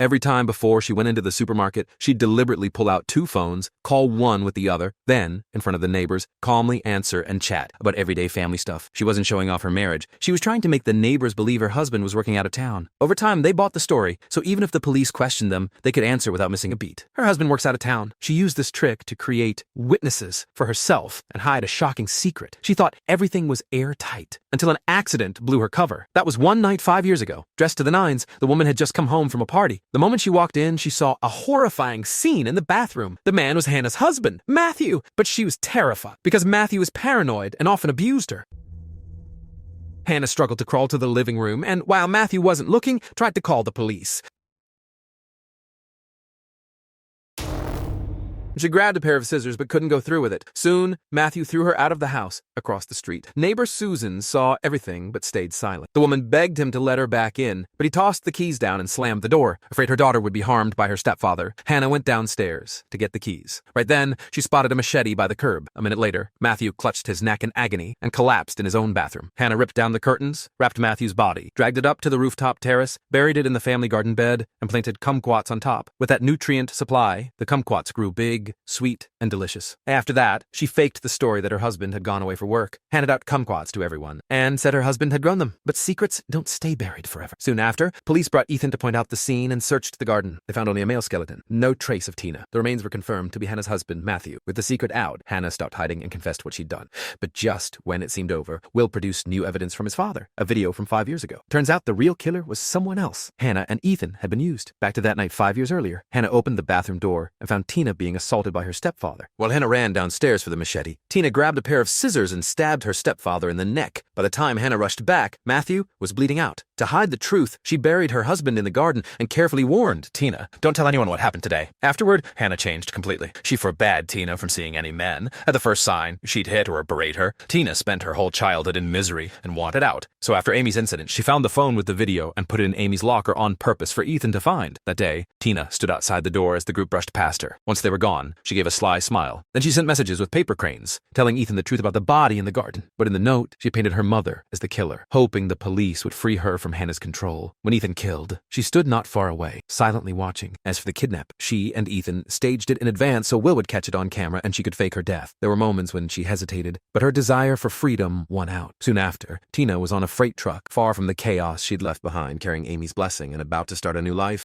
Every time before she went into the supermarket, she'd deliberately pull out 2 phones, call one with the other, then, in front of the neighbors, calmly answer and chat about everyday family stuff. She wasn't showing off her marriage. She was trying to make the neighbors believe her husband was working out of town. Over time, they bought the story, so even if the police questioned them, they could answer without missing a beat. Her husband works out of town. She used this trick to create witnesses for herself and hide a shocking secret. She thought everything was airtight until an accident blew her cover. That was one night 5 years ago. Dressed to the nines, the woman had just come home from a party. The moment she walked in, she saw a horrifying scene in the bathroom. The man was Hannah's husband, Matthew, but she was terrified because Matthew was paranoid and often abused her. Hannah struggled to crawl to the living room and, while Matthew wasn't looking, tried to call the police. She grabbed a pair of scissors but couldn't go through with it. Soon, Matthew threw her out of the house across the street. Neighbor Susan saw everything but stayed silent. The woman begged him to let her back in, but he tossed the keys down and slammed the door. Afraid her daughter would be harmed by her stepfather, Hannah went downstairs to get the keys. Right then, she spotted a machete by the curb. A minute later, Matthew clutched his neck in agony and collapsed in his own bathroom. Hannah ripped down the curtains, wrapped Matthew's body, dragged it up to the rooftop terrace, buried it in the family garden bed, and planted kumquats on top. With that nutrient supply, the kumquats grew big, sweet, and delicious. After that, she faked the story that her husband had gone away for work, handed out kumquats to everyone, and said her husband had grown them. But secrets don't stay buried forever. Soon after, police brought Ethan to point out the scene and searched the garden. They found only a male skeleton. No trace of Tina. The remains were confirmed to be Hannah's husband, Matthew. With the secret out, Hannah stopped hiding and confessed what she'd done. But just when it seemed over, Will produced new evidence from his father, a video from 5 years ago. Turns out the real killer was someone else. Hannah and Ethan had been used. Back to that night 5 years earlier, Hannah opened the bathroom door and found Tina being assaulted by her stepfather. While Hannah ran downstairs for the machete, Tina grabbed a pair of scissors and stabbed her stepfather in the neck. By the time Hannah rushed back, Matthew was bleeding out. To hide the truth, she buried her husband in the garden and carefully warned Tina, "Don't tell anyone what happened today." Afterward, Hannah changed completely. She forbade Tina from seeing any men. At the first sign she'd hit or berate her, Tina spent her whole childhood in misery and wanted out. So after Amy's incident, she found the phone with the video and put it in Amy's locker on purpose for Ethan to find. That day, Tina stood outside the door as the group brushed past her. Once they were gone, she gave a sly smile. Then she sent messages with paper cranes, telling Ethan the truth about the body in the garden. But in the note, she painted her mother as the killer, hoping the police would free her from Hannah's control. When Ethan killed, she stood not far away, silently watching. As for the kidnap, she and Ethan staged it in advance so Will would catch it on camera and she could fake her death. There were moments when she hesitated, but her desire for freedom won out. Soon after, Tina was on a freight truck, far from the chaos she'd left behind, carrying Amy's blessing and about to start a new life.